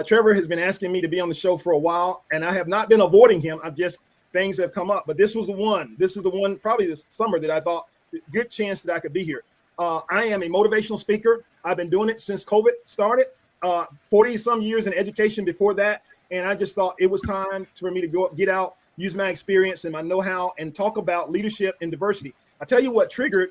Trevor has been asking me to be on the show for a while, and I have not been avoiding him. Things have come up, but this was the one. This is the one probably this summer that I thought good chance that I could be here. I am a motivational speaker. I've been doing it since COVID started, 40 some years in education before that. And I just thought it was time for me to get out, use my experience and my know-how and talk about leadership and diversity. I tell you what triggered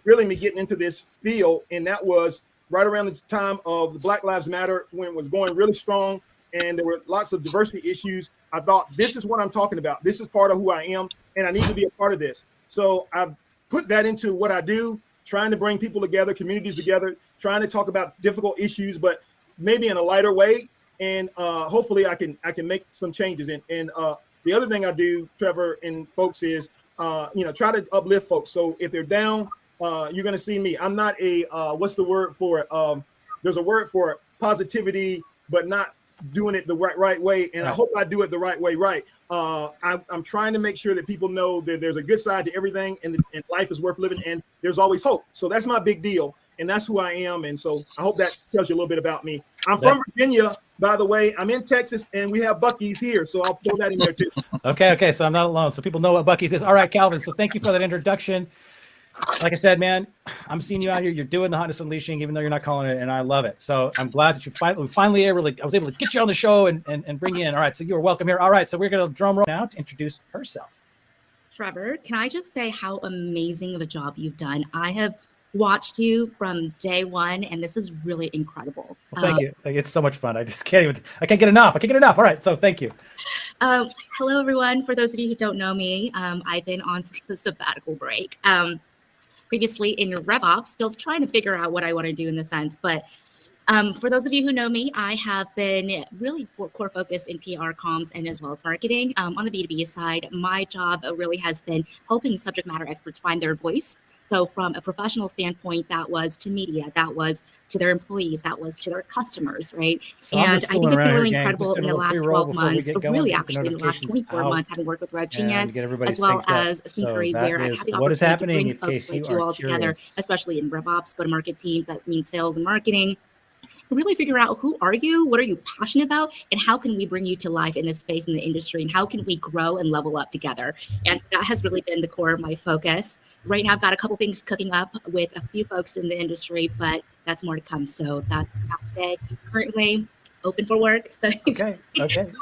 really me getting into this field. And that was right around the time of the Black Lives Matter, when it was going really strong and there were lots of diversity issues. I thought, this is what I'm talking about. This is part of who I am, and I need to be a part of this. So I've put that into what I do, trying to bring people together, communities together, trying to talk about difficult issues, but maybe in a lighter way. And hopefully I can make some changes. And the other thing I do, Trevor and folks, is try to uplift folks. So if they're down, you're going to see me. I'm not a what's the word for it? There's a word for it, positivity, but not doing it the right way. And I hope I do it the right way. Right. I'm trying to make sure that people know that there's a good side to everything, and life is worth living, and there's always hope. So that's my big deal. And that's who I am. And so I hope that tells you a little bit about me. I'm from Virginia, by the way. I'm in Texas, and we have Buc-ee's here. So I'll throw that in there too. Okay. So I'm not alone. So people know what Buc-ee's is. All right, Calvin. So thank you for that introduction. Like I said, man, I'm seeing you out here. You're doing the Hotness Unleashing, even though you're not calling it, and I love it. So I'm glad that I was able to get you on the show and bring you in. All right, so you're welcome here. All right, so we're going to drum roll now to introduce herself. Trevor, can I just say how amazing of a job you've done? I have watched you from day one, and this is really incredible. Well, thank you. It's so much fun. I can't get enough. All right, so thank you. Hello, everyone. For those of you who don't know me, I've been on the sabbatical break. Previously in RevOps, still trying to figure out what I want to do in the sense. But for those of you who know me, I have been really core focus in PR, comms, and as well as marketing. On the B2B side, my job really has been helping subject matter experts find their voice. So from a professional standpoint, that was to media, that was to their employees, that was to their customers, right? So and I think it's been really incredible in the last 12 months, really actually in the last 24 months, having worked with Red Genius, as well as Speakery, where I had the opportunity to bring folks like you all together, especially in RevOps, go-to-market teams, that means sales and marketing. Really figure out who are you, what are you passionate about, and how can we bring you to life in this space in the industry, and how can we grow and level up together. And that has really been the core of my focus. Right now, I've got a couple things cooking up with a few folks in the industry, but that's more to come. So that's today. Currently open for work. So who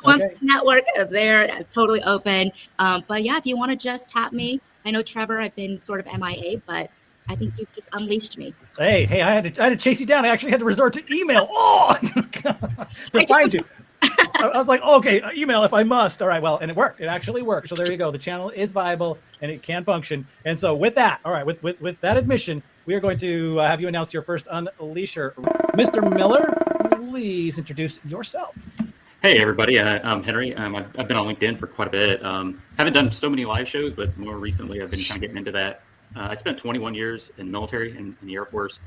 wants to network there? I'm totally open. But yeah, if you want to just tap me, I know Trevor, I've been sort of MIA, but I think you've just unleashed me. Hey, I had to chase you down. I actually had to resort to email. To find you. I was like, okay, email if I must. All right, well, and it worked. It actually worked. So there you go. The channel is viable and it can function. And so with that, all right, with that admission, we are going to have you announce your first Unleasher. Mr. Miller, please introduce yourself. Hey, everybody. I'm Henry. I've been on LinkedIn for quite a bit. Haven't done so many live shows, but more recently I've been kind of getting into that. I spent 21 years in the military in the Air Force,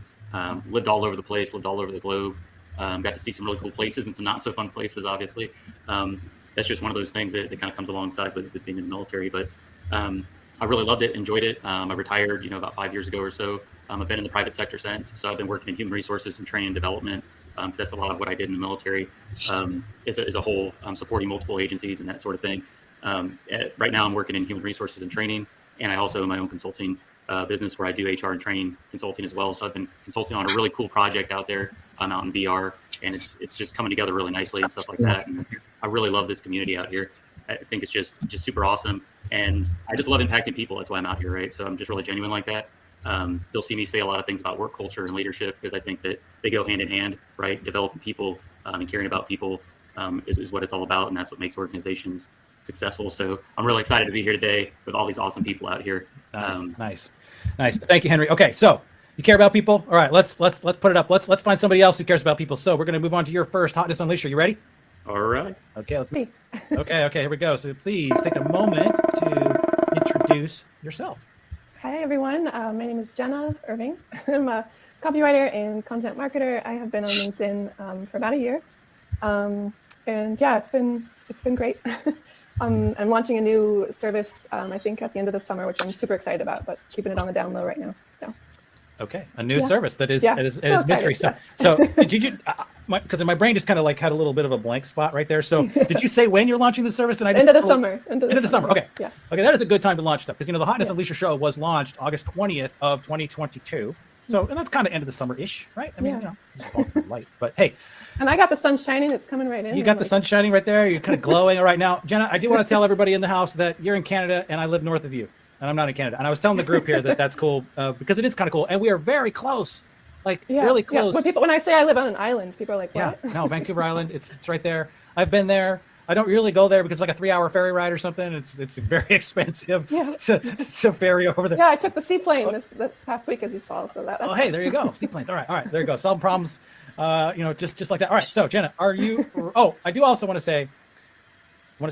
lived all over the place, lived all over the globe, got to see some really cool places and some not so fun places, obviously. That's just one of those things that kind of comes alongside with being in the military. But I really loved it, enjoyed it. I retired, about 5 years ago or so. I've been in the private sector since. So I've been working in human resources and training and development. Because that's a lot of what I did in the military as a whole, supporting multiple agencies and that sort of thing. Right now I'm working in human resources and training, and I also own my own consulting business where I do HR and training consulting as well. So I've been consulting on a really cool project out there. I'm out in VR, and it's just coming together really nicely and stuff like that. And I really love this community out here. I think it's just super awesome. And I just love impacting people. That's why I'm out here, right? So I'm just really genuine like that. You'll see me say a lot of things about work culture and leadership because I think that they go hand in hand, right? Developing people and caring about people is what it's all about. And that's what makes organizations successful. So I'm really excited to be here today with all these awesome people out here. Nice. Thank you, Henry. Okay, so you care about people. All right, let's put it up. Let's find somebody else who cares about people. So we're going to move on to your first Hotness Unleasher. You ready? All right. Okay. Okay. Here we go. So please take a moment to introduce yourself. Hi, everyone. My name is Jenna Irving. I'm a copywriter and content marketer. I have been on LinkedIn for about a year. And yeah, it's been great. I'm launching a new service, I think at the end of the summer, which I'm super excited about, but keeping it on the down low right now. So Okay, a new service that is so mystery. So did you? Because my brain just kind of like had a little bit of a blank spot right there. So did you say when you're launching the service? And I just end of the summer. End of the summer. Okay. Yeah. Okay, that is a good time to launch stuff because the Hotness Unleashed show was launched August 20th of 2022. So and that's kind of end of the summer-ish, right? I mean, it's light, but hey. And I got the sun shining. It's coming right in. You got the sun shining right there. You're kind of glowing right now. Jenna, I do want to tell everybody in the house that you're in Canada and I live north of you. And I'm not in Canada. And I was telling the group here that that's cool because it is kind of cool. And we are very close, really close. When I say I live on an island, people are like, what? Yeah, no, Vancouver Island. It's right there. I've been there. I don't really go there because it's like a 3-hour ferry ride or something. It's very expensive to ferry over there. Yeah, I took the seaplane this past week, as you saw. So that's hey, there you go. Seaplanes. All right. There you go. Solving problems, just like that. All right. So Jenna, are you? Oh, I do also want to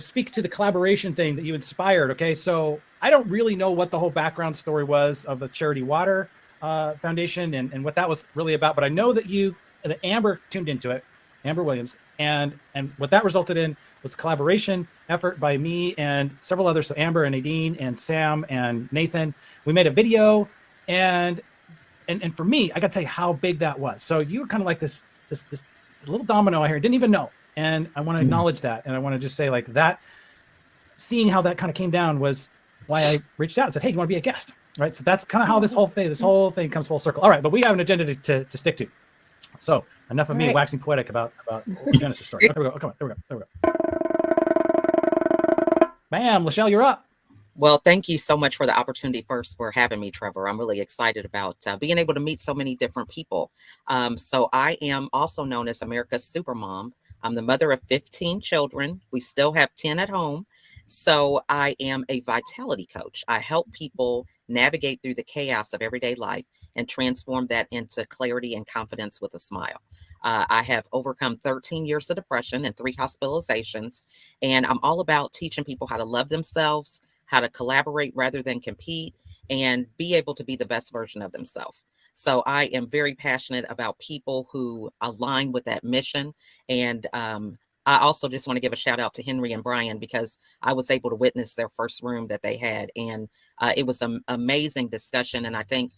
speak to the collaboration thing that you inspired. Okay, so I don't really know what the whole background story was of the Charity Water Foundation and what that was really about, but I know that Amber tuned into it, Amber Williams, and what that resulted in was a collaboration effort by me and several others. So Amber and Nadine and Sam and Nathan. We made a video, and for me, I got to tell you how big that was. So you were kind of like this little domino out here, didn't even know. And I want to acknowledge that. And I want to just say like that, seeing how that kind of came down was why I reached out and said, hey, do you want to be a guest? Right. So that's kind of how this whole thing comes full circle. All right. But we have an agenda to stick to. So enough of me waxing poetic about the Genesis story. Okay, there we go. There we go. Bam, Lachelle, you're up. Well, thank you so much for the opportunity first for having me, Trevor. I'm really excited about being able to meet so many different people. So I am also known as America's Supermom. I'm the mother of 15 children. We still have 10 at home. So I am a vitality coach. I help people navigate through the chaos of everyday life and transform that into clarity and confidence with a smile. I have overcome 13 years of depression and 3 hospitalizations. And I'm all about teaching people how to love themselves, how to collaborate rather than compete, and be able to be the best version of themselves. So I am very passionate about people who align with that mission. And I also just want to give a shout out to Henry and Brian because I was able to witness their first room that they had. And it was an amazing discussion. And I think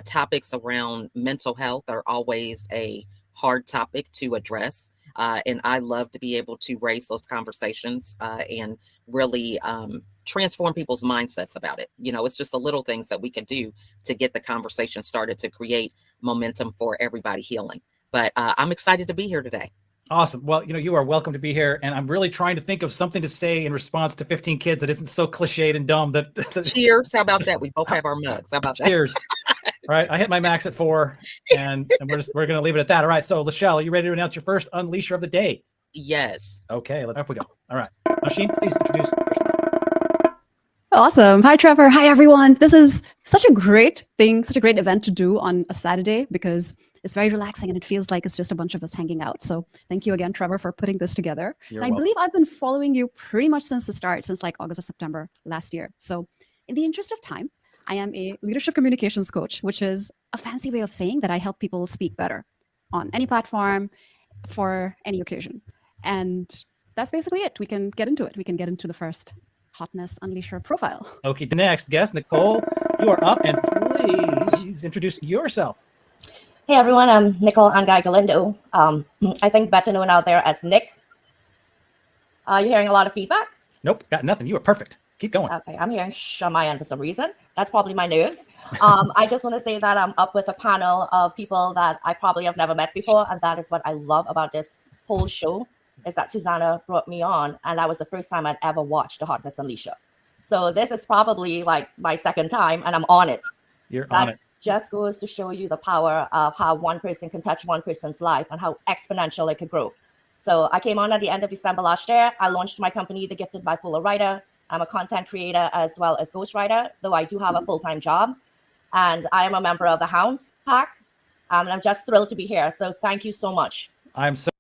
topics around mental health are always a hard topic to address. And I love to be able to raise those conversations and really transform people's mindsets about it. It's just the little things that we can do to get the conversation started to create momentum for everybody healing. But I'm excited to be here today. Awesome. Well, you are welcome to be here. And I'm really trying to think of something to say in response to 15 kids that isn't so cliched and dumb that cheers. How about that? We both have our mugs. How about that? Cheers. All right. I hit my max at 4 and we're going to leave it at that. All right. So Lachelle, are you ready to announce your first Unleasher of the day? Yes. Okay. Off we go. All right. Machine, please introduce yourself. Awesome. Hi, Trevor. Hi, everyone. This is such a great thing, such a great event to do on a Saturday because it's very relaxing and it feels like it's just a bunch of us hanging out. So thank you again, Trevor, for putting this together. And I believe I've been following you pretty much since the start, since like August or September last year. So in the interest of time, I am a leadership communications coach, which is a fancy way of saying that I help people speak better on any platform for any occasion. And that's basically it. We can get into it. We can get into the first Hotness Unleasher profile. Okay, the next guest, Nicole, you are up and please introduce yourself. Hey everyone, I'm Nicole Angay Galindo. I think better known out there as Nick. You're hearing a lot of feedback? Nope, got nothing. You are perfect. Keep going. Okay, I'm hearing shh on my end for some reason. That's probably my nerves. I just want to say that I'm up with a panel of people that I probably have never met before, and that is what I love about this whole show, is that Susanna brought me on, and that was the first time I'd ever watched the Hotness Unleashed. So this is probably like my second time, and I'm on it. You're on it. Just goes to show you the power of how one person can touch one person's life and how exponential it could grow. So I came on at the end of December last year. I launched my company, The Gifted Bipolar Writer. I'm a content creator as well as ghostwriter, though I do have a full-time job. And I am a member of the Hounds Pack. And I'm just thrilled to be here. So thank you so much. I'm so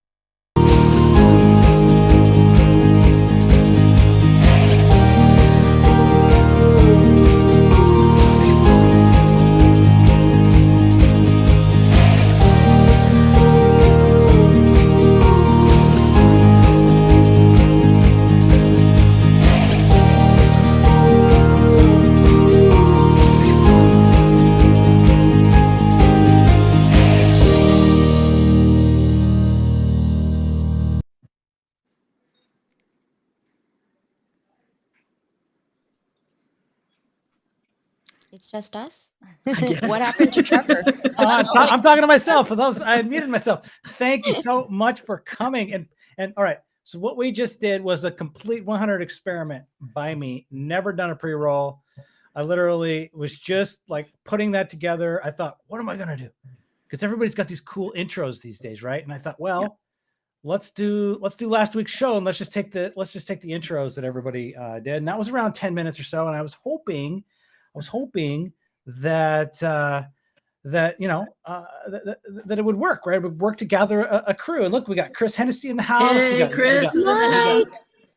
It's just us. What happened to Trevor? I'm talking to myself. I muted myself. Thank you so much for coming. And all right. So what we just did was a complete 100 experiment by me. Never done a pre-roll. I literally was just like putting that together. I thought, what am I going to do? Because everybody's got these cool intros these days, right? And I thought, well, let's do last week's show and let's just take the intros that everybody did. And that was around 10 minutes or so. And I was hoping that that it would work, right? It would work to gather a crew. And look, we got Chris Hennessy in the house.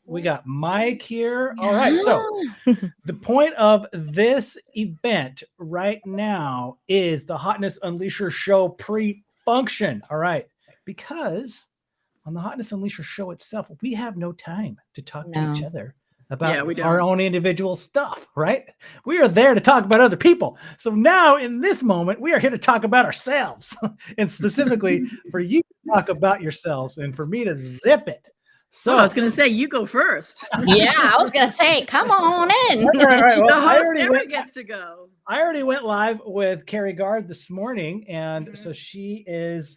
We got Mike here. All right. So the point of this event right now is the Hotness Unleasher show pre-function. All right. Because on the Hotness Unleasher show itself, we have no time to talk to each other about our own individual stuff, right? We are there to talk about other people. So now in this moment, we are here to talk about ourselves and specifically for you to talk about yourselves and for me to zip it. So I was going to say, you go first. Yeah, I was going to say, come on in. Right. Well, the host never gets to go. I already went live with Carrie Gard this morning. And so she is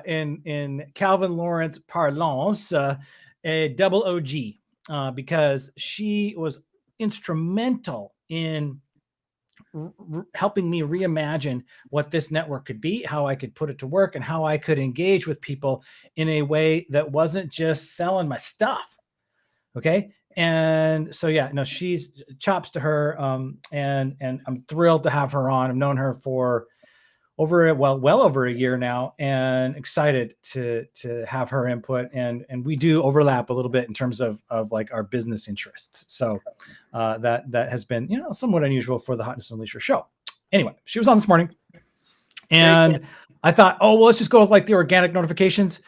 in Calvin Lawrence parlance, a double OG, because she was instrumental in helping me reimagine what this network could be, how I could put it to work, and how I could engage with people in a way that wasn't just selling my stuff. Okay. And so, she's chops to her. And I'm thrilled to have her on. I've known her for well over a year now, and excited to have her input. And we do overlap a little bit in terms of like our business interests. So that has been, somewhat unusual for the Hotness Unleasher show. Anyway, she was on this morning and I thought, let's just go with like the organic notifications.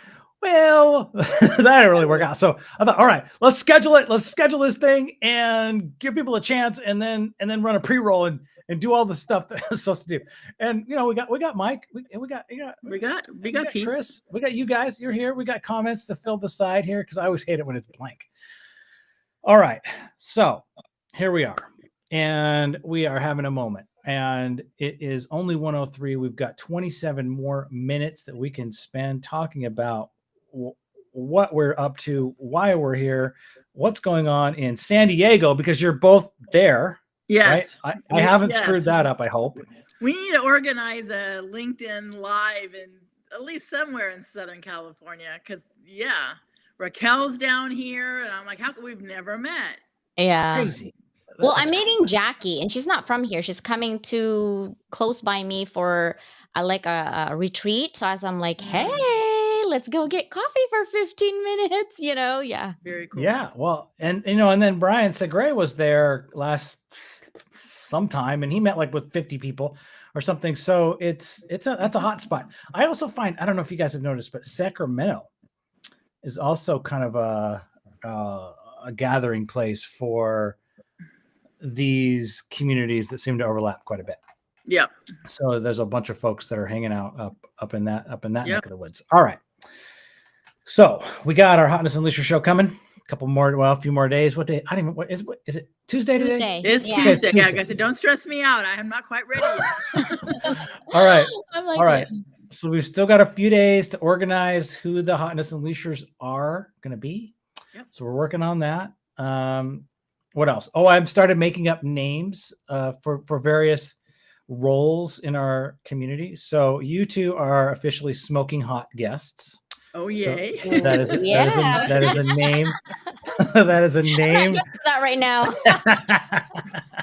Well, that didn't really work out. So I thought, all right, let's schedule it. Let's schedule this thing and give people a chance, and then run a pre-roll and do all the stuff that I'm supposed to do. And we got Mike, we got peeps. Chris, we got you guys. You're here. We got comments to fill the side here because I always hate it when it's blank. All right, so here we are, and we are having a moment. And it is only 1:03. We've got 27 more minutes that we can spend talking about what we're up to, why we're here, what's going on in San Diego, because you're both there. Yes. Right? I haven't screwed that up, I hope. We need to organize a LinkedIn Live in at least somewhere in Southern California, because, Raquel's down here, and I'm like, how come we've never met? Yeah. Crazy. Well, I'm meeting Jackie, and she's not from here. She's coming to close by me for a retreat. So as I'm like, hey, let's go get coffee for 15 minutes, Yeah. Very cool. Yeah. Well, and then Brian Segre was there last sometime, and he met like with 50 people or something. So that's a hot spot. I also find, I don't know if you guys have noticed, but Sacramento is also kind of a gathering place for these communities that seem to overlap quite a bit. Yep. So there's a bunch of folks that are hanging out up in that neck of the woods. All right. So we got our Hotness Unleasher show coming. A few more days. What day? I don't even. What is it? Tuesday today? It's Tuesday. Yeah, I said, don't stress me out. I am not quite ready yet. All right. All right. So we've still got a few days to organize who the Hotness Unleashers are going to be. Yep. So we're working on that. What else? I've started making up names for various roles in our community. So you two are officially smoking hot guests. Oh, yay. So that is a name. That is a name. That right now.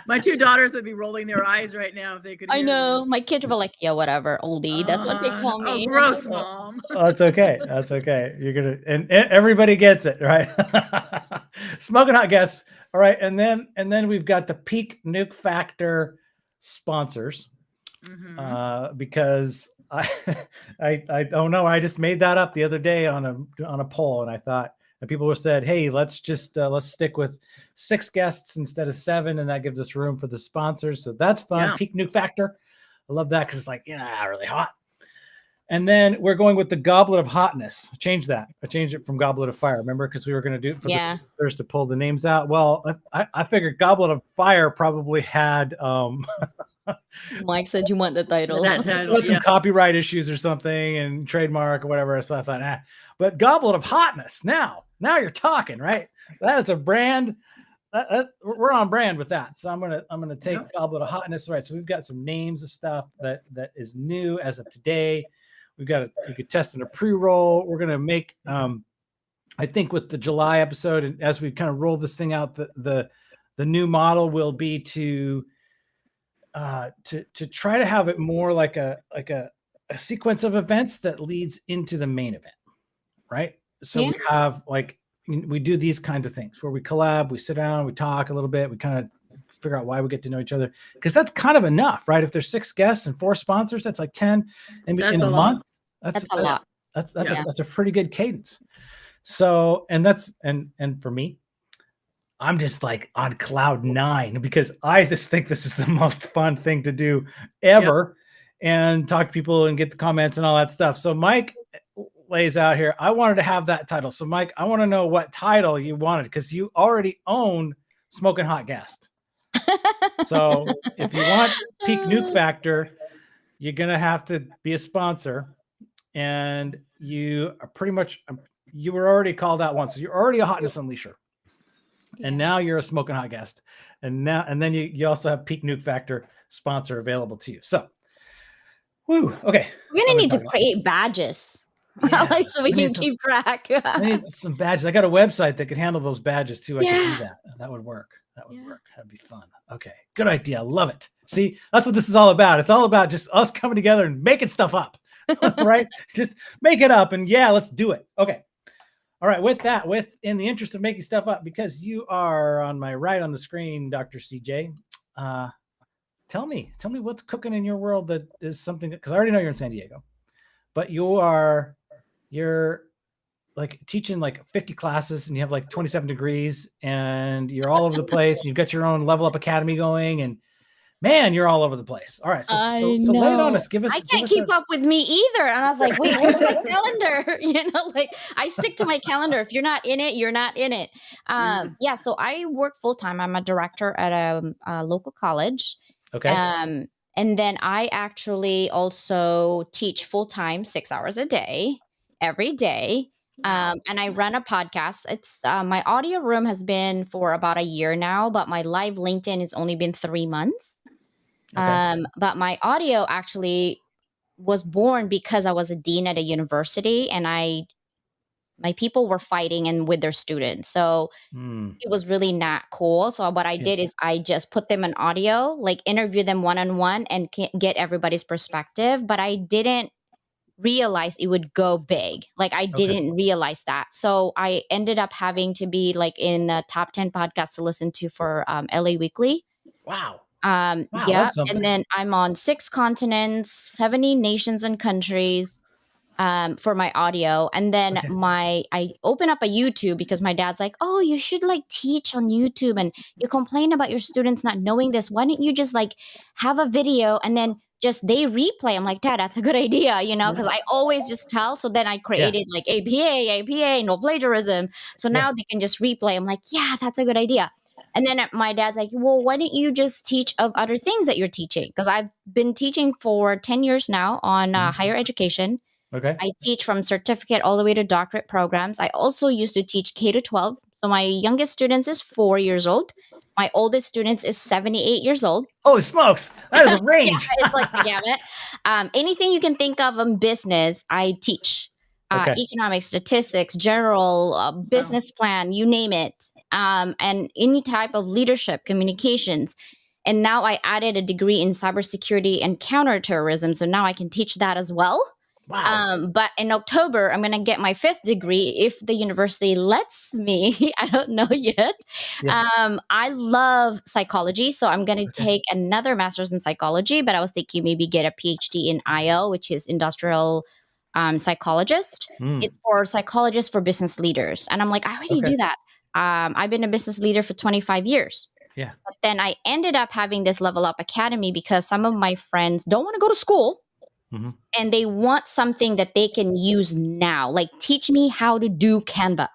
My two daughters would be rolling their eyes right now if they could. I know. This. My kids will be like, yeah, whatever, oldie. That's what they call me. Oh, gross, Mom. That's okay. That's okay. You're going to, and everybody gets it, right? Smoking hot guests. All right. And then we've got the Peak Nuke Factor sponsors, because I don't know. I just made that up the other day on a poll, and I thought, and people were said, hey, let's stick with 6 guests instead of 7, and that gives us room for the sponsors. So that's fun. Yeah. Peak Nuke Factor. I love that because it's like, really hot. And then we're going with the Goblet of Hotness. I changed it from Goblet of Fire. Remember, because we were going to do it for the first to pull the names out. Well, I figured Goblet of Fire probably had Mike said you want the title. That title, Some copyright issues or something and trademark or whatever. So I thought, But Goblet of Hotness. Now you're talking, right? That is a brand. We're on brand with that. So I'm gonna take Goblet of Hotness. Right. So we've got some names of stuff that is new as of today. You could test in a pre-roll. We're gonna make I think with the July episode, and as we kind of roll this thing out, the new model will be to try to have it more like a sequence of events that leads into the main event, right? So we have we do these kinds of things where we collab, we sit down, we talk a little bit, we kind of figure out why we get to know each other, because that's kind of enough, right? If there's 6 guests and 4 sponsors, that's like 10 in a month. That's a lot. That's a pretty good cadence. So, and for me, I'm just like on cloud 9 because I just think this is the most fun thing to do ever, and talk to people and get the comments and all that stuff. So Mike lays out here, I wanted to have that title. So Mike, I want to know what title you wanted, because you already own Smoking Hot Guest. So if you want Peak Nuke Factor, you're going to have to be a sponsor, and you are pretty much, you were already called out once. So you're already a Hotness Unleasher. And now you're a Smoking Hot Guest. And then you also have Peak Nuke Factor sponsor available to you. So, okay. We're going to need to create badges. So we can keep track. I need some badges. I got a website that could handle those badges too. I can do that. That would work. That'd be fun. Okay. Good idea. Love it. See, that's what this is all about. It's all about just us coming together and making stuff up, right? Just make it up and let's do it. Okay. All right. With that, in the interest of making stuff up, because you are on my right on the screen, Dr. CJ, tell me what's cooking in your world that is something because I already know you're in San Diego, but you're like teaching like 50 classes and you have like 27 degrees and you're all over the place. And you've got your own Level Up Academy going, and man, you're all over the place. All right. So lay it on us. I can't keep up with me either. And I was like, wait, where's my calendar? I stick to my calendar. If you're not in it, you're not in it. So I work full time. I'm a director at a local college. Okay. And then I actually also teach full time 6 hours a day, every day. And I run a podcast. It's my audio room has been for about a year now, but my live LinkedIn has only been 3 months. Okay. But my audio actually was born because I was a dean at a university, and my people were fighting and with their students. So it was really not cool. So what I did is I just put them in audio, like interview them one-on-one and get everybody's perspective. But I didn't realize it would go big. Like I didn't realize that. So I ended up having to be like in the top 10 podcasts to listen to for LA Weekly. Wow. And then I'm on 6 continents, 70 nations and countries for my audio. And then I open up a YouTube because my dad's like, oh, you should like teach on YouTube, and you complain about your students not knowing this. Why don't you just like have a video and then just they replay? I'm like, Dad, that's a good idea, because I always just tell. So then I created like APA, no plagiarism. So now they can just replay. I'm like, yeah, that's a good idea. And then my dad's like, well, why don't you just teach of other things that you're teaching? Because I've been teaching for 10 years now on higher education. Okay. I teach from certificate all the way to doctorate programs. I also used to teach K-12. So my youngest students is 4 years old. My oldest students is 78 years old. Holy smokes. That is a range. It's like the gamut. Anything you can think of in business, I teach. Economics, statistics, general business plan, you name it. And any type of leadership, communications. And now I added a degree in cybersecurity and counterterrorism. So now I can teach that as well. Wow. But in October, I'm going to get my 5th degree if the university lets me. I don't know yet. Yeah. I love psychology. So I'm going to take another master's in psychology, but I was thinking maybe get a PhD in IO, which is industrial psychologist. It's for psychologists for business leaders. And I'm like, I already do that. I've been a business leader for 25 years. Yeah. But then I ended up having this Level Up Academy because some of my friends don't want to go to school. And they want something that they can use now. Like, teach me how to do Canva.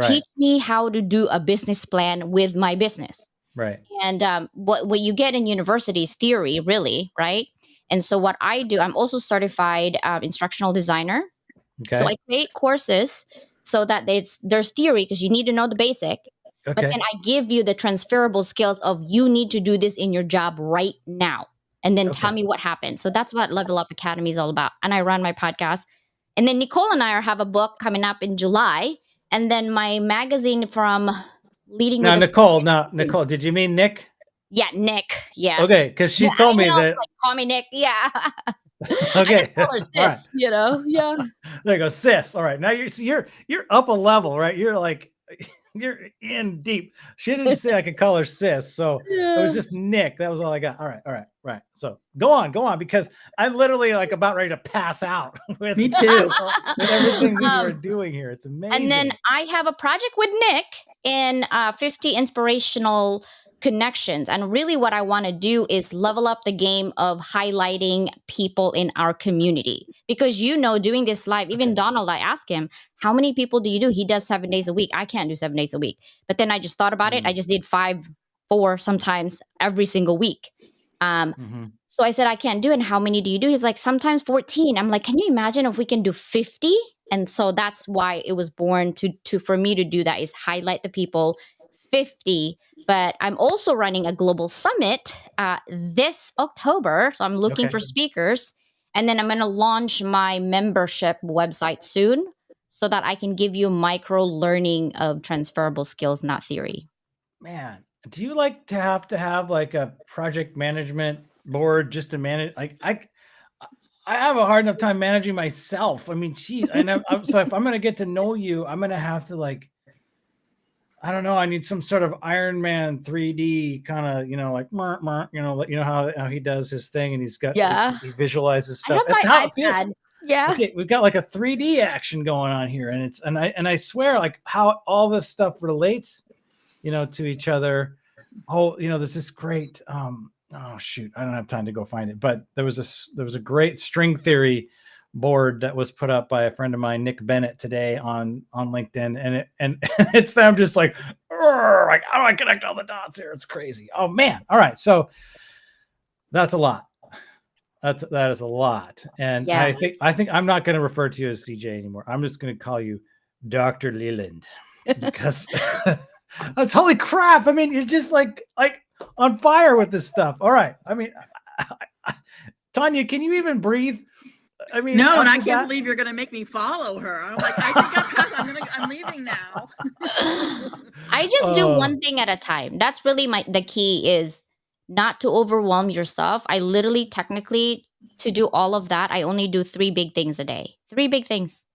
Teach me how to do a business plan with my business. Right. And what you get in university is theory, really, right? And so what I do, I'm also certified instructional designer. So Okay. I create courses so that there's theory because you need to know the basic. But Okay. then I give you the transferable skills of you need to do this in your job right now. And then tell me what happened. So that's what Level Up Academy is all about. And I run my podcast. And then Nicole and I have a book coming up in July. And then my magazine from Leading Now, with Nicole, did you mean Nick? Yeah, Nick. Yes. Okay, because she told me that. Like, call me Nick. Yeah. Okay. I just call her sis, Right. you know. Yeah. There you go, sis. All right. Now you're up a level, right? You're like you're in deep. She didn't say I could call her sis, so it was just Nick. That was all I got. All right. So go on, because I'm literally like about ready to pass out with Me too. with everything that we're doing here. It's amazing. And then I have a project with Nick in 50 inspirational connections. And really what I want to do is level up the game of highlighting people in our community. Because, doing this live, even Donald, I asked him, how many people do you do? He does 7 days a week. I can't do 7 days a week. But then I just thought about it. I just did 5, 4, sometimes every single week. So I said, I can't do it. And how many do you do? He's like, sometimes 14. I'm like, can you imagine if we can do 50? And so that's why it was born for me to do that, is highlight the people 50. But I'm also running a global summit this October. So I'm looking for speakers. And then I'm going to launch my membership website soon so that I can give you micro learning of transferable skills, not theory. Man, do you like to have like a project management board just to manage? Like I have a hard enough time managing myself. I mean, geez, so if I'm going to get to know you, I'm going to have to like, I don't know. I need some sort of Iron Man 3D kind of, like, how he does his thing, and he's got, he visualizes stuff. I have my iPad. Yeah. Okay, we've got like a 3D action going on here, and I swear, like, how all this stuff relates, to each other. Oh, there's this great. Oh shoot, I don't have time to go find it, but there was a great string theory board that was put up by a friend of mine, Nick Bennett, today on LinkedIn, and it's them just like how do I connect all the dots here? It's crazy. Oh man. All right, so that's a lot. That is a lot. And I think I'm not going to refer to you as CJ anymore. I'm just going to call you Dr. Leyland, because that's holy crap. I mean, you're just like on fire with this stuff. All right. I mean, Tanya, can you even breathe? I mean, no, and I can't believe you're going to make me follow her. I'm like, I think I'm leaving now. I just do one thing at a time. That's really the key, is not to overwhelm yourself. I literally, technically, to do all of that, I only do 3 big things a day. 3 big things.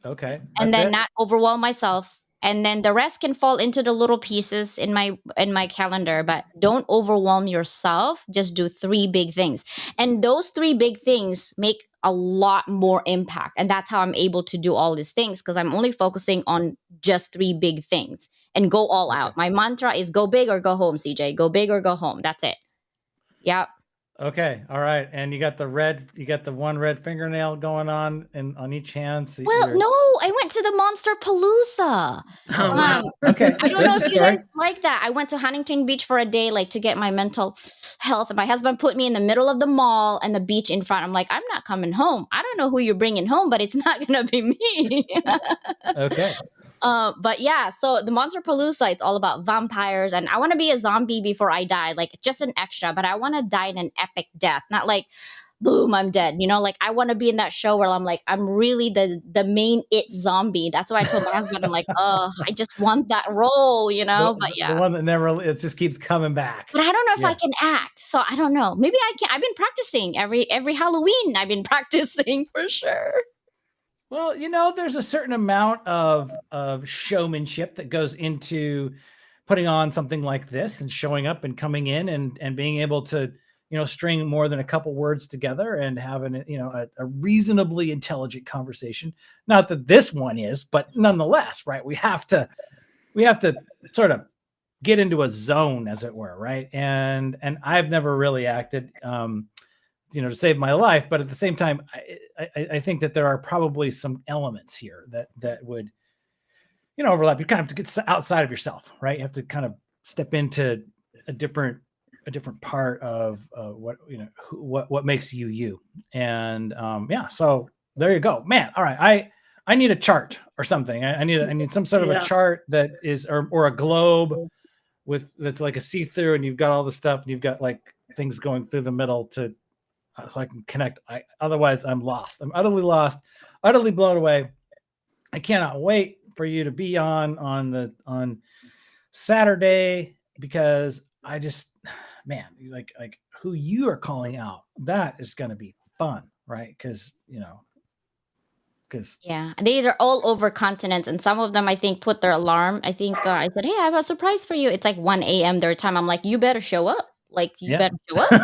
Okay. And then not overwhelm myself. And then the rest can fall into the little pieces in my calendar, but don't overwhelm yourself. Just do 3 big things. And those 3 big things make a lot more impact. And that's how I'm able to do all these things, because I'm only focusing on just 3 big things and go all out. My mantra is go big or go home, CJ. Go big or go home. That's it. Yeah. Okay. All right. And you got the one red fingernail going on on each hand. So well, no, I went to the Monster Palooza. Oh, wow. Okay. I don't know if you guys like that. I went to Huntington Beach for a day, like, to get my mental health. And my husband put me in the middle of the mall and the beach in front. I'm like, I'm not coming home. I don't know who you're bringing home, but it's not going to be me. Okay. But yeah, so the Monster Palooza, it's all about vampires, and I want to be a zombie before I die, like just an extra, but I want to die in an epic death, not like, boom, I'm dead. Like, I want to be in that show where I'm like, I'm really the main zombie. That's why I told my husband, I'm like, oh, I just want that role, but yeah. The one that it just keeps coming back. But I don't know if I can act, so I don't know. Maybe I can. I've been practicing every Halloween. I've been practicing for sure. Well, there's a certain amount of showmanship that goes into putting on something like this and showing up and coming in and being able to, string more than a couple words together and having, a reasonably intelligent conversation. Not that this one is, but nonetheless, right? We have to sort of get into a zone, as it were, right? And I've never really acted, to save my life, but at the same time, I think that there are probably some elements here that would, overlap. You kind of have to get outside of yourself, right? You have to kind of step into a different part of what what makes you. And so there you go, man. All right, I need a chart or something. I need some sort of a chart that is or a globe that's like a see-through, and you've got all the stuff, and you've got like things going through the middle to so I can connect. Otherwise I'm lost. I'm utterly lost, utterly blown away. I cannot wait for you to be on Saturday, because I just, man, like who you are calling out, that is going to be fun, right? Because they're all over continents, and some of them I think put their alarm. I think I said, hey, I have a surprise for you. It's like 1 a.m. their time. I'm like, you better show up. Like, you better show up. Because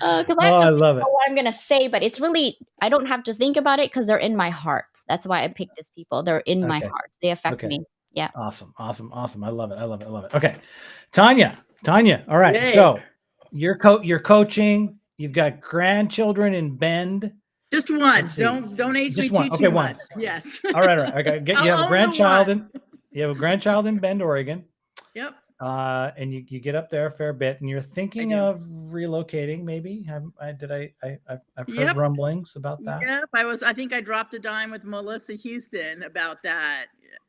I have to think about what I'm going to say, but it's really, I don't have to think about it because they're in my heart. That's why I picked these people. They're in my heart. They affect me. Yeah. Awesome. I love it. Okay. Tanya. All right. Yay. So you're coaching. You've got grandchildren in Bend. Just one. Don't age me too much. Yes. All right. Okay. You have a grandchild in Bend, Oregon. Yep. And you get up there a fair bit, and you're thinking of relocating. Maybe I've heard rumblings about that. Yep. I think I dropped a dime with Melissa Houston about that.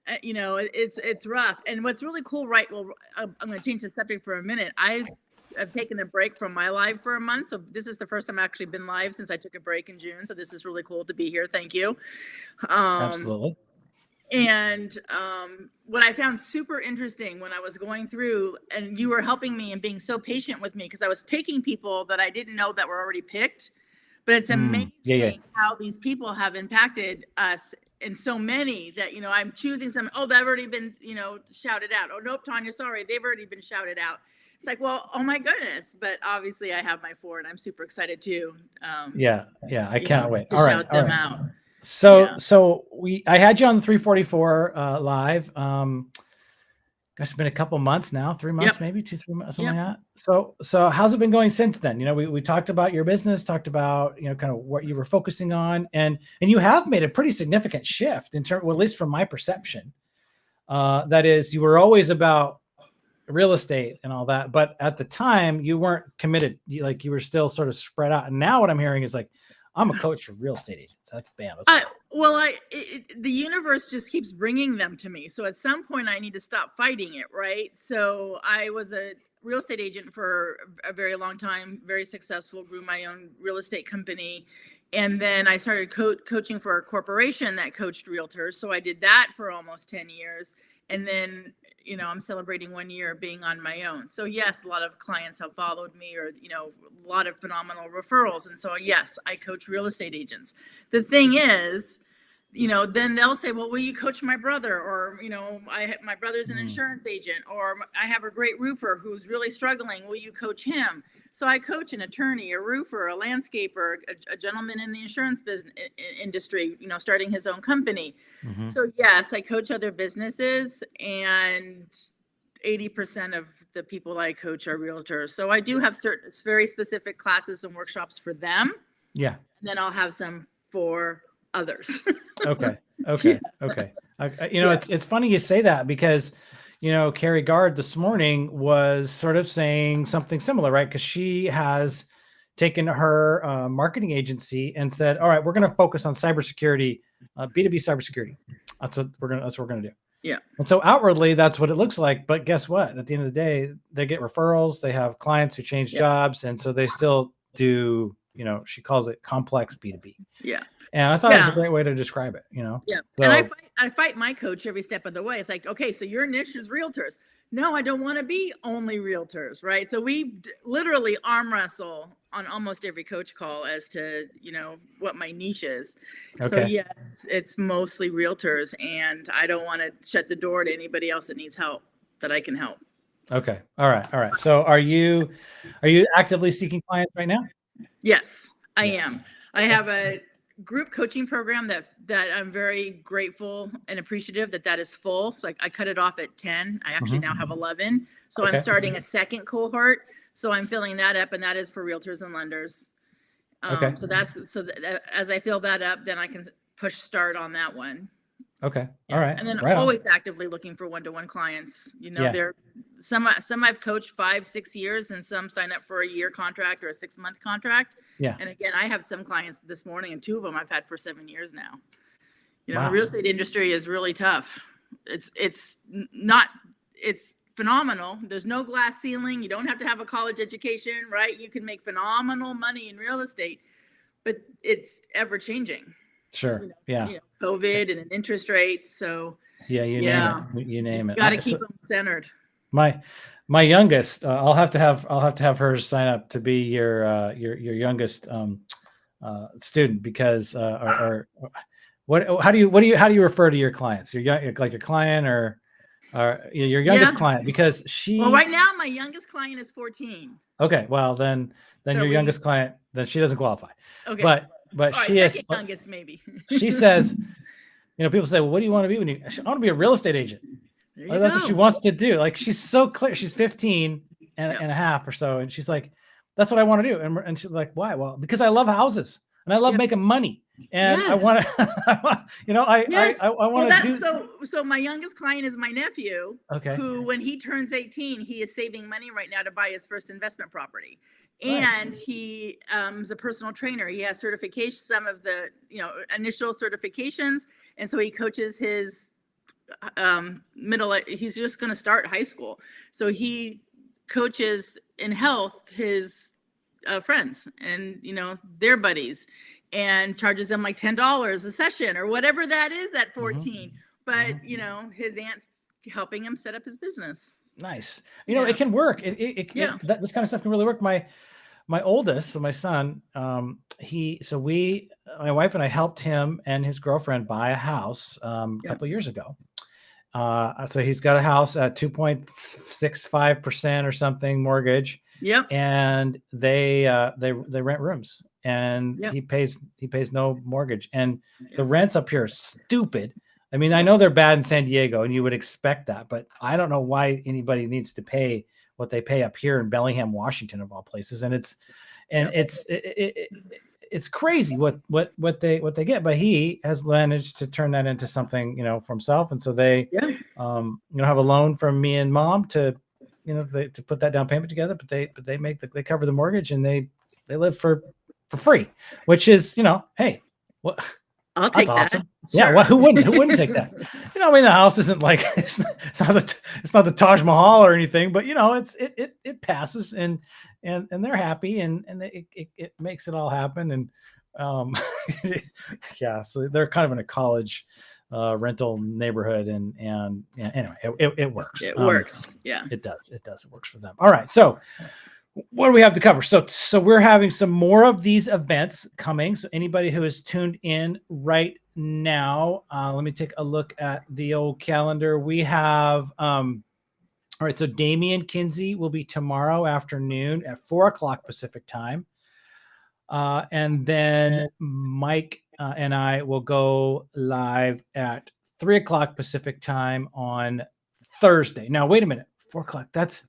It's rough. And what's really cool, right? Well, I'm going to change the subject for a minute. I've taken a break from my live for a month. So this is the first time I've actually been live since I took a break in June. So this is really cool to be here. Thank you. Absolutely. And what I found super interesting when I was going through, and you were helping me and being so patient with me, because I was picking people that I didn't know that were already picked. But it's amazing how these people have impacted us, and so many that, I'm choosing some, they've already been, shouted out. Oh, nope, Tanya, sorry, they've already been shouted out. It's like, well, oh my goodness. But obviously I have my 4, and I'm super excited too. I can't wait. To shout them out. So I had you on the 344 live. Gosh, it's been a couple months now, 3 months, maybe 2-3 months, something like that. So how's it been going since then? We talked about your business, talked about, kind of what you were focusing on, and you have made a pretty significant shift in terms, well, at least from my perception. That is, you were always about real estate and all that, but at the time you weren't committed. You were still sort of spread out. And now what I'm hearing is like, I'm a coach for real estate agents. That's bam. The universe just keeps bringing them to me. So at some point I need to stop fighting it. Right. So I was a real estate agent for a very long time, very successful, grew my own real estate company. And then I started coaching for a corporation that coached realtors. So I did that for almost 10 years. And then, I'm celebrating 1 year being on my own. So yes, a lot of clients have followed me, or, a lot of phenomenal referrals. And so, yes, I coach real estate agents. The thing is, then they'll say, well, will you coach my brother? Or, my brother's an insurance agent, or I have a great roofer who's really struggling. Will you coach him? So I coach an attorney, a roofer, a landscaper, a gentleman in the insurance business industry, starting his own company. Mm-hmm. So yes, I coach other businesses, and 80% of the people I coach are realtors. So I do have certain very specific classes and workshops for them. Yeah. And then I'll have some for others. Okay. It's funny you say that, because Carrie Gard this morning was sort of saying something similar, right? Because she has taken her marketing agency and said, all right, we're going to focus on cybersecurity, B2B cybersecurity. That's what we're going to do. Yeah. And so outwardly, that's what it looks like. But guess what? At the end of the day, they get referrals. They have clients who change jobs. And so they still do, she calls it complex B2B. Yeah. And I thought it was a great way to describe it, Yeah. So, and I fight my coach every step of the way. It's like, okay, so your niche is realtors. No, I don't want to be only realtors, right? So we literally arm wrestle on almost every coach call as to, what my niche is. Okay. So yes, it's mostly realtors, and I don't want to shut the door to anybody else that needs help that I can help. Okay. All right. So are you actively seeking clients right now? Yes, I am. I have a group coaching program that I'm very grateful and appreciative that is full. So I cut it off at 10. I actually now have 11. So I'm starting a second cohort. So I'm filling that up, and that is for realtors and lenders. So as I fill that up, then I can push start on that one. Okay. All right. And then always actively looking for one-to-one clients. They're some I've coached 5-6 years, and some sign up for a year contract or a 6-month contract. Yeah. And again, I have some clients this morning, and 2 of them I've had for 7 years now. Wow. The real estate industry is really tough. It's phenomenal. There's no glass ceiling. You don't have to have a college education, right? You can make phenomenal money in real estate, but it's ever changing. Sure. Yeah. COVID and an interest rate. So yeah, you name it. You name it. Got to keep them centered. My youngest, I'll have to have her sign up to be your youngest student, because how do you refer to your clients? Like your client or your youngest client, because well, right now my youngest client is 14. Okay, well then your youngest client, then she doesn't qualify. Okay, but she is youngest maybe. She says, people say, well, what do you want to be when you? I want to be a real estate agent. That's what she wants to do. Like, she's so clear. She's 15 and a half or so, and she's like, that's what I want to do. And she's like, why? Well, because I love houses and I love making money. And I want to, I want to do. So my youngest client is my nephew. Okay. Who, when he turns 18, he is saving money right now to buy his first investment property. Nice. And he is a personal trainer. He has certifications, some of the initial certifications, and so he coaches his he's just going to start high school, so he coaches in health his friends and their buddies, and charges them like $10 a session or whatever that is at 14. But his aunt's helping him set up his business. Nice. It can work. This kind of stuff can really work. My oldest, so my son, my wife and I helped him and his girlfriend buy a house a couple of years ago. So he's got a house at 2.65% or something mortgage. Yep. And they rent rooms, and he pays no mortgage, and the rents up here are stupid. I mean, I know they're bad in San Diego, and you would expect that, but I don't know why anybody needs to pay what they pay up here in Bellingham, Washington, of all places. And it's crazy what they get, but he has managed to turn that into something, for himself. And so they, have a loan from me and mom to put that down payment together, but they cover the mortgage, and they live for free, which is, hey, what? I'll take that. Awesome. Sure. Yeah. Well, who wouldn't take that? The house isn't like, it's not the Taj Mahal or anything, but it passes, and they're happy, and it makes it all happen. And so they're kind of in a college rental neighborhood, and anyway, it works. It works. Yeah, it does. It works for them. All right. So what do we have to cover? So we're having some more of these events coming. So anybody who is tuned in right now, let me take a look at the old calendar. We have, all right. So Damian Kinsey will be tomorrow afternoon at 4:00 Pacific time. And then Mike and I will go live at 3:00 Pacific time on Thursday. Now, wait a minute. 4:00. That's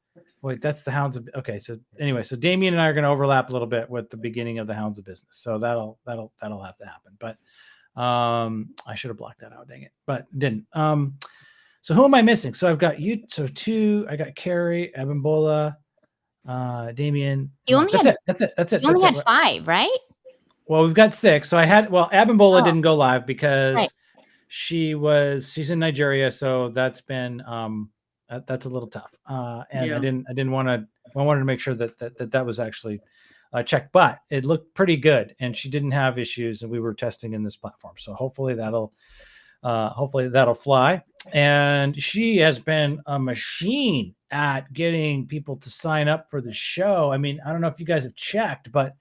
the Hounds of. Okay. So anyway, so Damian and I are going to overlap a little bit with the beginning of the Hounds of Business. So that'll have to happen. But I should have blocked that out. Dang it. But didn't. So who am I missing? So I've got you. So 2, I got Carrie, Abimbola, Damian. You only That's it. You only had 5, right? Well, we've got 6. So Abimbola didn't go live because she's in Nigeria. So that's been, that's a little tough. And I wanted to make sure that was actually checked, but it looked pretty good, and she didn't have issues, and we were testing in this platform. So hopefully that'll fly. And she has been a machine at getting people to sign up for the show. I mean, I don't know if you guys have checked, but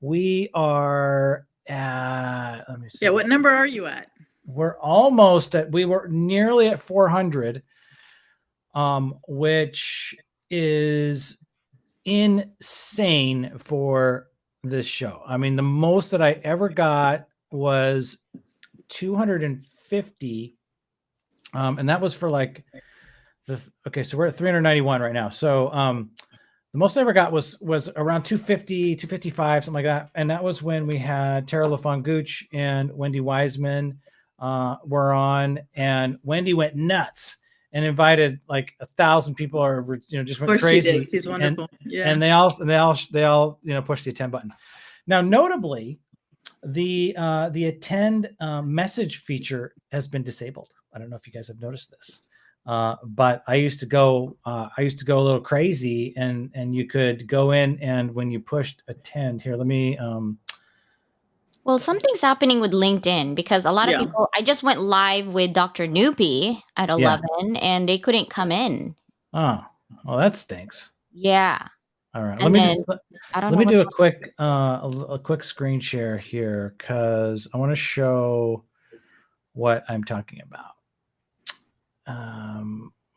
we are at, let me see. Yeah. What number are you at? We were nearly at 400. Which is insane for this show. I mean, the most that I ever got was 250. And that was for like so we're at 391 right now. So, the most I ever got was around 250, 255, something like that. And that was when we had Tara LaFonguch and Wendy Wiseman, were on, and Wendy went nuts. and invited like 1,000 people, or just went crazy. He's wonderful. And they all push the attend button. Now, notably, the attend message feature has been disabled. I don't know if you guys have noticed this, but I used to go a little crazy, and you could go in, and when you pushed attend here, let me. Well, something's happening with LinkedIn, because a lot of people, I just went live with Dr. Noopy at 11 and they couldn't come in. Oh, well, that stinks. Yeah. All right. And let me do a quick screen share here, because I want to show what I'm talking about. Let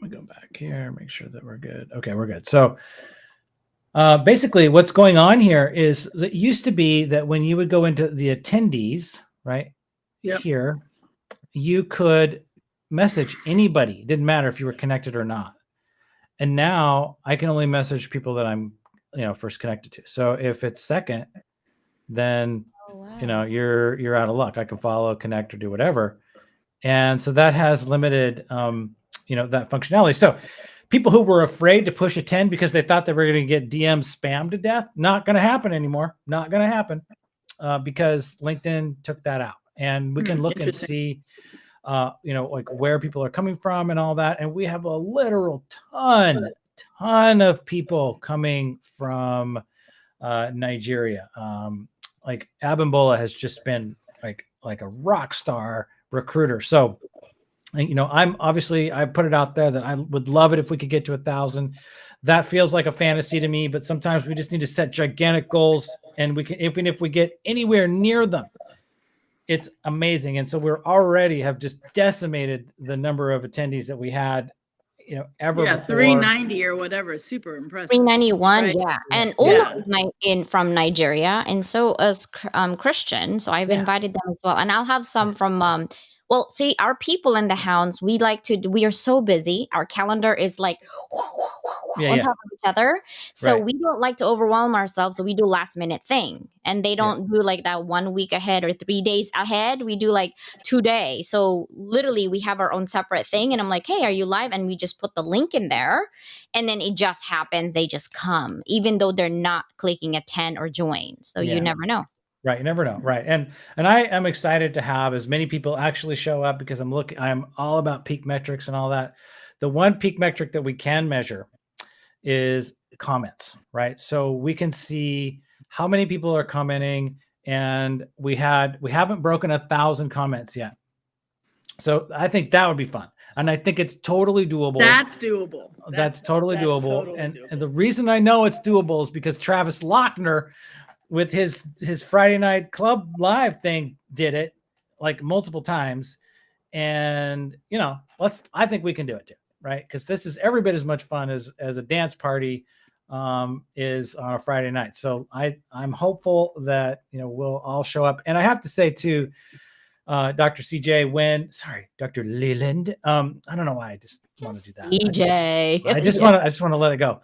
me go back here, make sure that we're good. Okay, we're good. So basically what's going on here is, it used to be that when you would go into the attendees, right, here, you could message anybody. It didn't matter if you were connected or not. And now I can only message people that I'm, first connected to. So if it's second, then, you're out of luck. I can follow, connect, or do whatever. And so that has limited, that functionality. So people who were afraid to push attend because they thought they were going to get DM spammed to death, not going to happen anymore. Not going to happen because LinkedIn took that out. And we can look and see, like where people are coming from and all that. And we have a literal ton of people coming from Nigeria. Like Abimbola has just been like a rock star recruiter. So, I put it out there that I would love it if we could get to 1,000. That feels like a fantasy to me, but sometimes we just need to set gigantic goals, and we can, even if we get anywhere near them, it's amazing. And so we're already have just decimated the number of attendees that we had, ever before. 390 or whatever is super impressive. 391, right? yeah. And Ola is from Nigeria, and so is Christian. So I've invited them as well. And I'll have some from well, see, our people in the hounds, we are so busy. Our calendar is like on top of each other. So we don't like to overwhelm ourselves. So we do last minute thing. And they don't do like that 1 week ahead or 3 days ahead. We do like 2 days. So literally we have our own separate thing. And I'm like, hey, are you live? And we just put the link in there. And then it just happens. They just come, even though they're not clicking attend or join. So you never know. Right. You never know. Right. And I am excited to have as many people actually show up, because I'm all about peak metrics and all that. The one peak metric that we can measure is comments, right? So we can see how many people are commenting, and we haven't broken 1,000 comments yet. So I think that would be fun. And I think it's totally doable. That's doable. That's totally doable. And the reason I know it's doable is because Travis Lochner, with his Friday night club live thing, did it like multiple times. And, I think we can do it too, right? Because this is every bit as much fun as a dance party is on a Friday night. So I'm hopeful that, we'll all show up. And I have to say too, Dr. Dr. Leyland. I don't know why I just want to do that. CJ. I just want to let it go.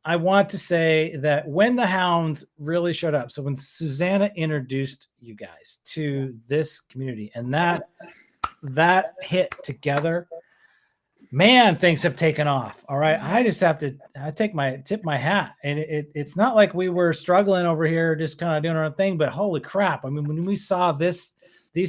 I want to say that when the hounds really showed up, so when Susanna introduced you guys to this community, and that hit together, man, things have taken off. All right. I just have to tip my hat. And it's not like we were struggling over here, just kind of doing our own thing, but holy crap. I mean, when we saw these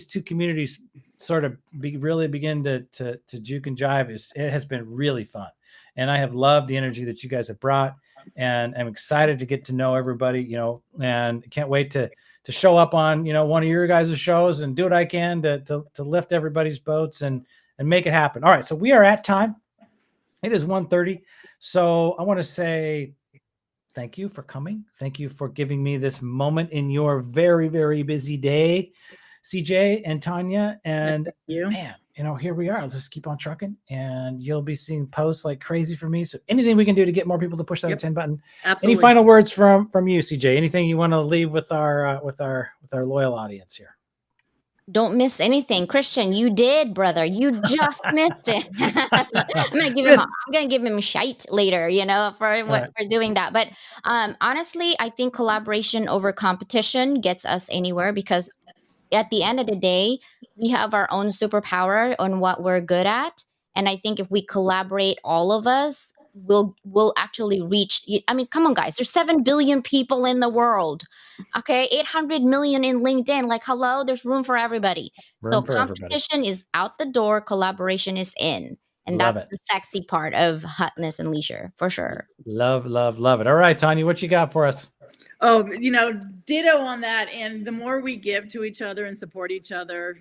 two communities sort of really begin to juke and jive, it has been really fun. And I have loved the energy that you guys have brought, and I'm excited to get to know everybody, and can't wait to show up on, one of your guys' shows and do what I can to lift everybody's boats and make it happen. All right. So we are at time. It is 1:30. So I want to say thank you for coming. Thank you for giving me this moment in your very, very busy day, CJ and Tanya. And man, here we are. Let's just keep on trucking, and you'll be seeing posts like crazy from me. So anything we can do to get more people to push that attend button. Absolutely. Any final words from you, CJ? Anything you want to leave with our loyal audience here? Don't miss anything. Christian, you did, brother. You just missed it. I'm gonna give him shite later, for doing that. But honestly, I think collaboration over competition gets us anywhere, because at the end of the day, we have our own superpower on what we're good at. And I think if we collaborate, all of us, we'll actually reach. I mean, come on, guys. There's 7 billion people in the world. Okay, 800 million in LinkedIn. Like, hello, there's room for everybody. So competition is out the door. Collaboration is in. And Love that's it. the sexy part of Hotness and Leisure, for sure. Love, love, love it. All right, Tanya, what you got for us? Oh, ditto on that. And the more we give to each other and support each other,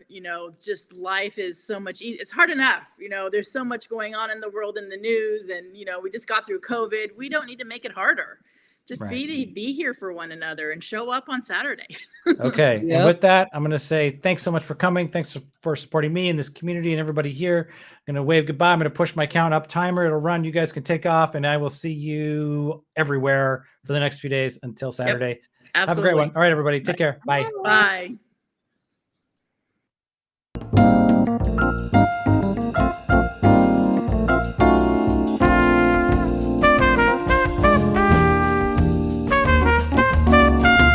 just life is so much easier. It's hard enough. There's so much going on in the world, in the news, and, we just got through COVID. We don't need to make it harder. Just be here for one another and show up on Saturday. Okay. Yep. And with that, I'm going to say thanks so much for coming. Thanks for supporting me and this community and everybody here. I'm going to wave goodbye. I'm going to push my count up timer. It'll run. You guys can take off, and I will see you everywhere for the next few days until Saturday. Yep. Have a great one. All right, everybody. Take care. Bye. Bye.